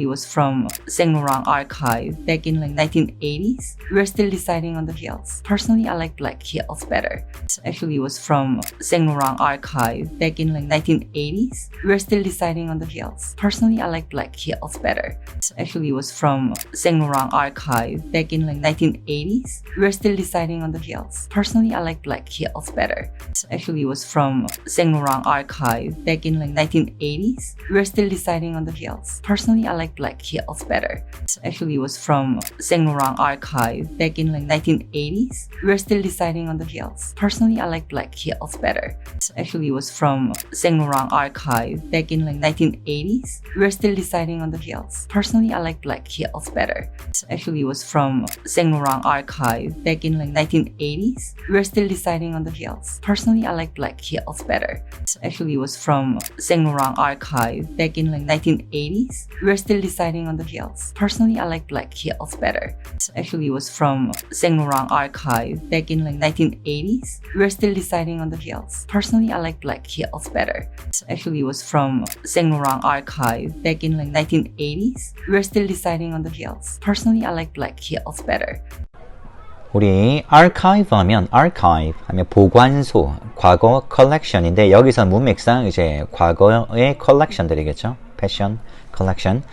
It was from Saint Laurent archive back in like 1980s. We're still deciding on the heels. Personally, I like black heels better. Actually, it was from Saint Laurent archive back in like 1980s. We're still deciding on the heels. Personally, I like black heels better. Actually, it was from Saint Laurent archive back in like 1980s. We're still deciding on the heels. Personally, I like black heels better. Actually, it was from Saint Laurent archive back in like 1980s. We're still deciding on the heels. Personally, I like black heels better. Actually, it was from Saint Laurent archive back in like 1980s. We're still deciding on the heels. Personally, I like black heels better. Actually, it was from Saint Laurent archive back in like 1980s. We're still deciding on the heels. Personally, I like black heels better. Actually, it was from Saint Laurent archive back in like 1980s. We're still deciding on the heels. Personally, I like black heels better. Actually, it was from Saint Laurent archive back in like 1980s. We're still deciding on the heels. Personally, I like black heels better. Actually, it was from Saint Laurent archive back in like 1980s. We're still deciding on the heels. Personally, I like black heels better. Actually, it was from Saint Laurent archive back in like 1980s. We're still deciding on the heels. Personally, I like black heels better. 우리 archive 하면 보관소, 과거 컬렉션인데 여기서 문맥상 이제 과거의 컬렉션들이겠죠. 패션 컬렉션.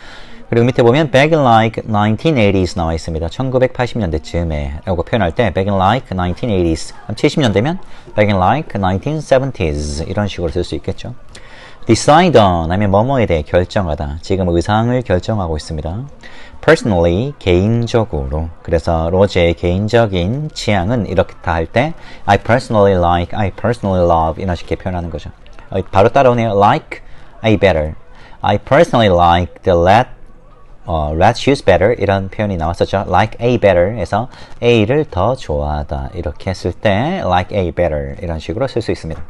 그리고 밑에 보면 back in like 1980s 나와 있습니다. 1980년대쯤에 라고 표현할 때 back in like 1980s 70년대면 back in like 1970s 이런 식으로 쓸 수 있겠죠. decide on 하면 뭐뭐에 대해 결정하다. 지금 의상을 결정하고 있습니다. personally 개인적으로. 그래서 로제의 개인적인 취향은 이렇다 할 때 I personally like, I personally love 이런 식의 표현하는 거죠. 바로 따라오네요. like A better. I personally like the red shoes better 이런 표현이 나왔었죠. like A better 해서 A를 더 좋아하다 이렇게 했을 때 like A better 이런 식으로 쓸 수 있습니다.